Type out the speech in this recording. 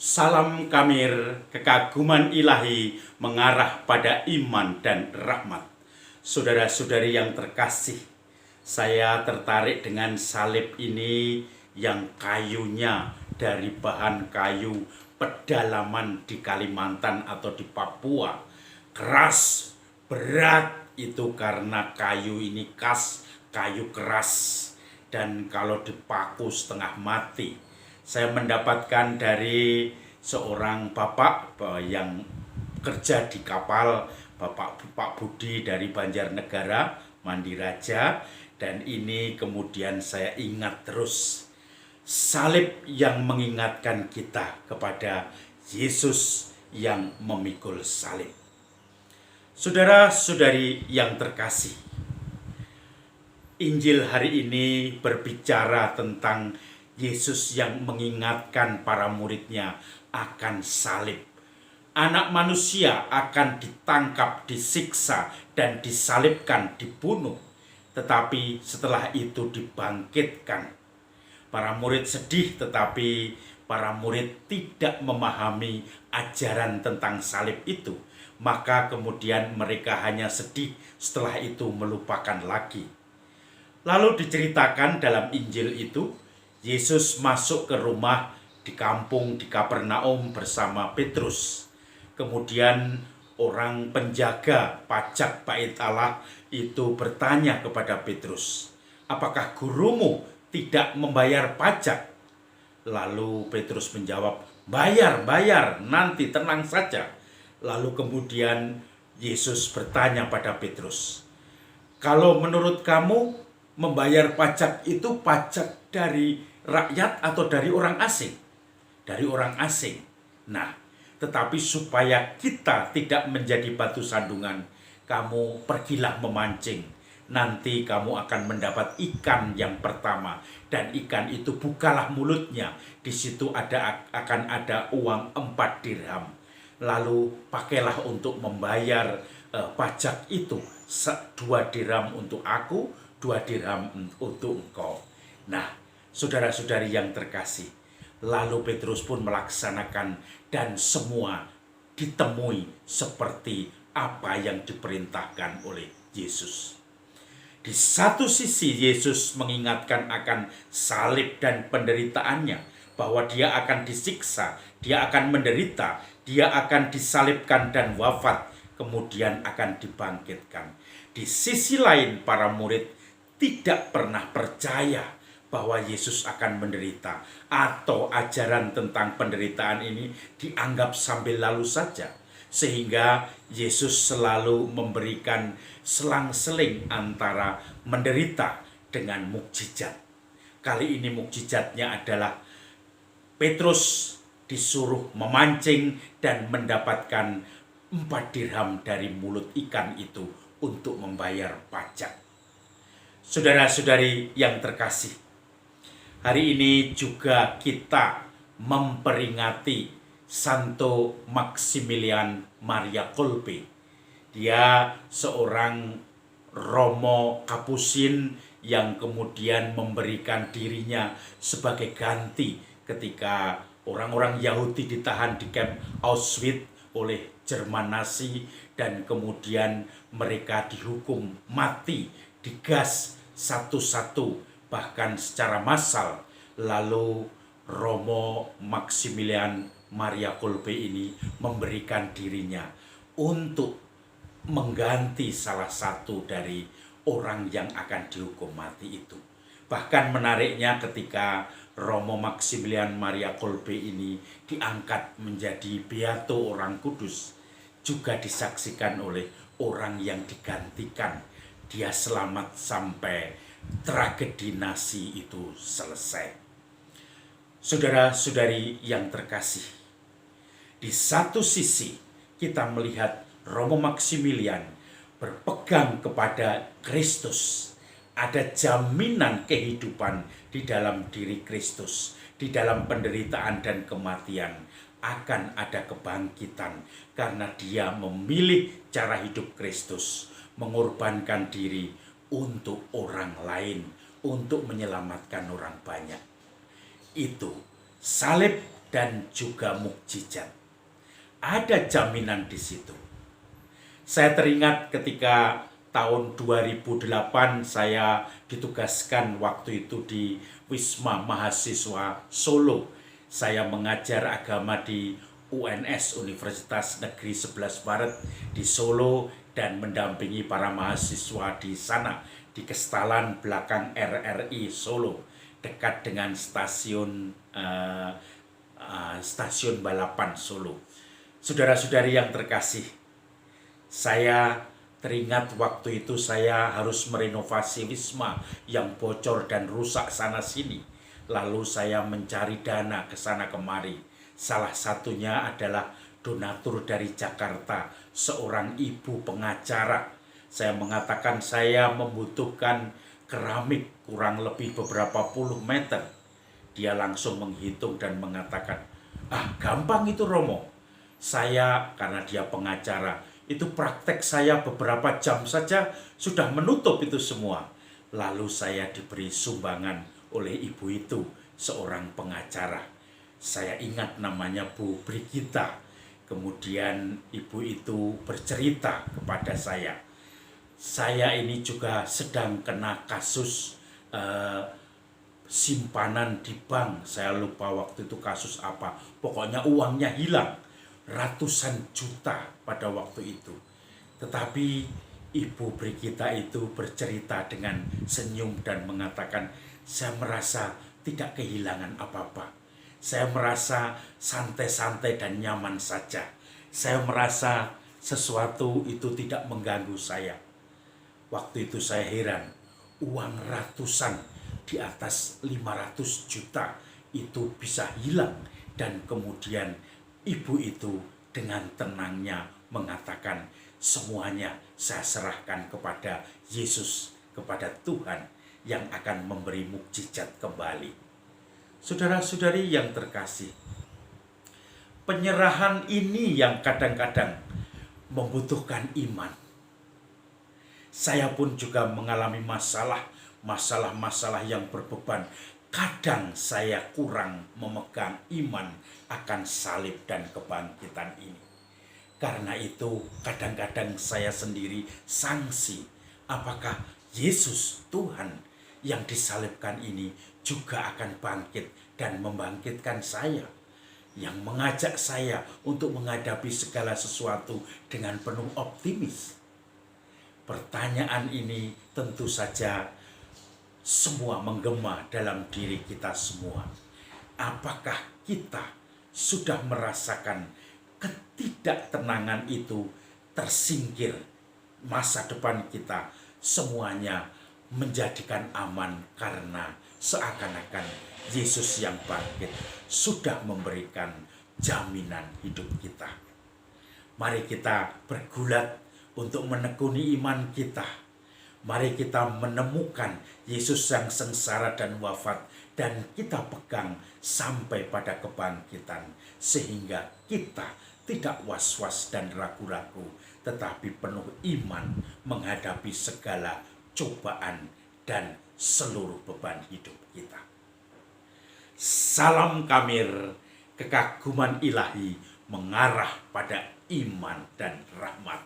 Salam kamir, kekaguman ilahi mengarah pada iman dan rahmat. Saudara-saudari yang terkasih, saya tertarik dengan salib ini yang kayunya dari bahan kayu pedalaman di Kalimantan atau di Papua. Keras, berat itu karena kayu ini kayu keras. Dan kalau dipaku setengah mati. Saya mendapatkan dari seorang bapak yang kerja di kapal, Pak Budi dari Banjarnegara, Mandiraja, dan ini kemudian saya ingat terus. Salib yang mengingatkan kita kepada Yesus yang memikul salib. Saudara-saudari yang terkasih, Injil hari ini berbicara tentang Yesus yang mengingatkan para muridnya akan salib. Anak manusia akan ditangkap, disiksa, dan disalibkan, dibunuh. Tetapi setelah itu dibangkitkan. Para murid sedih, tetapi para murid tidak memahami ajaran tentang salib itu. Maka kemudian mereka hanya sedih, setelah itu melupakan lagi. Lalu diceritakan dalam Injil itu, Yesus masuk ke rumah di kampung di Kapernaum bersama Petrus. Kemudian orang penjaga pajak bait Allah itu bertanya kepada Petrus, "Apakah gurumu tidak membayar pajak?" Lalu Petrus menjawab, bayar, nanti tenang saja." Lalu kemudian Yesus bertanya pada Petrus, "Kalau menurut kamu membayar pajak itu pajak dari rakyat atau dari orang asing?" Dari orang asing. Nah, tetapi supaya kita tidak menjadi batu sandungan, kamu pergilah memancing. Nanti kamu akan mendapat ikan yang pertama, dan ikan itu bukalah mulutnya. Di situ akan ada uang 4 dirham. Lalu pakailah untuk membayar pajak itu. 2 dirham untuk aku, 2 dirham untuk engkau. Nah, saudara-saudari yang terkasih, lalu Petrus pun melaksanakan dan semua ditemui seperti apa yang diperintahkan oleh Yesus. Di satu sisi Yesus mengingatkan akan salib dan penderitaannya, bahwa dia akan disiksa, dia akan menderita, dia akan disalibkan dan wafat, kemudian akan dibangkitkan. Di sisi lain para murid tidak pernah percaya bahwa Yesus akan menderita, atau ajaran tentang penderitaan ini dianggap sambil lalu saja, sehingga Yesus selalu memberikan selang-seling antara menderita dengan mukjizat. Kali ini mukjizatnya adalah Petrus disuruh memancing dan mendapatkan 4 dirham dari mulut ikan itu untuk membayar pajak. Saudara-saudari yang terkasih, hari ini juga kita memperingati Santo Maximilian Maria Kolbe. Dia seorang Romo Kapusin yang kemudian memberikan dirinya sebagai ganti ketika orang-orang Yahudi ditahan di kamp Auschwitz oleh Jerman Nazi, dan kemudian mereka dihukum mati, digas satu-satu, bahkan secara massal. Lalu Romo Maximilian Maria Kolbe ini memberikan dirinya untuk mengganti salah satu dari orang yang akan dihukum mati itu. Bahkan menariknya ketika Romo Maximilian Maria Kolbe ini diangkat menjadi beato orang kudus, juga disaksikan oleh orang yang digantikan. Dia selamat sampai tragedi Nazi itu selesai. Saudara-saudari yang terkasih, di satu sisi kita melihat Romo Maximilian berpegang kepada Kristus. Ada jaminan kehidupan di dalam diri Kristus. Di dalam penderitaan dan kematian akan ada kebangkitan, karena dia memilih cara hidup Kristus, mengorbankan diri untuk orang lain, untuk menyelamatkan orang banyak. Itu salib dan juga mukjizat. Ada jaminan di situ. Saya teringat ketika tahun 2008 saya ditugaskan waktu itu di Wisma Mahasiswa Solo. Saya mengajar agama di UNS, Universitas Negeri 11 Barat di Solo, dan mendampingi para mahasiswa di sana di Kestalan belakang RRI Solo, dekat dengan stasiun balapan Solo. Saudara-saudari yang terkasih, saya teringat waktu itu saya harus merenovasi wisma yang bocor dan rusak sana-sini. Lalu saya mencari dana ke sana kemari. Salah satunya adalah donatur dari Jakarta, seorang ibu pengacara. Saya mengatakan saya membutuhkan keramik kurang lebih beberapa puluh meter. Dia langsung menghitung dan mengatakan, gampang itu Romo. Saya, karena dia pengacara, itu praktek saya beberapa jam saja sudah menutup itu semua. Lalu saya diberi sumbangan oleh ibu itu, seorang pengacara. Saya ingat namanya Bu Brigita. Kemudian ibu itu bercerita kepada saya ini juga sedang kena kasus simpanan di bank. Saya lupa waktu itu kasus apa. Pokoknya uangnya hilang. Ratusan juta pada waktu itu. Tetapi Ibu Brigita itu bercerita dengan senyum dan mengatakan, saya merasa tidak kehilangan apa-apa. Saya merasa santai-santai dan nyaman saja. Saya merasa sesuatu itu tidak mengganggu saya. Waktu itu saya heran, uang ratusan di atas 500 juta itu bisa hilang. Dan kemudian ibu itu dengan tenangnya mengatakan, semuanya saya serahkan kepada Yesus, kepada Tuhan yang akan memberi mukjizat kembali. Saudara-saudari yang terkasih, penyerahan ini yang kadang-kadang membutuhkan iman. Saya pun juga mengalami masalah-masalah yang berbeban. Kadang saya kurang memegang iman akan salib dan kebangkitan ini. Karena itu kadang-kadang saya sendiri sangsi, apakah Yesus Tuhan yang disalibkan ini juga akan bangkit dan membangkitkan saya, yang mengajak saya untuk menghadapi segala sesuatu dengan penuh optimis. Pertanyaan ini tentu saja semua menggema dalam diri kita semua. Apakah kita sudah merasakan ketidaktenangan itu tersingkir? Masa depan kita semuanya menjadikan aman karena seakan-akan Yesus yang bangkit sudah memberikan jaminan hidup kita. Mari kita bergulat untuk menekuni iman kita. Mari kita menemukan Yesus yang sengsara dan wafat, dan kita pegang sampai pada kebangkitan, sehingga kita tidak was-was dan ragu-ragu, tetapi penuh iman menghadapi segala cobaan dan seluruh beban hidup kita. Salam Kamir, kekaguman ilahi mengarah pada iman dan rahmat.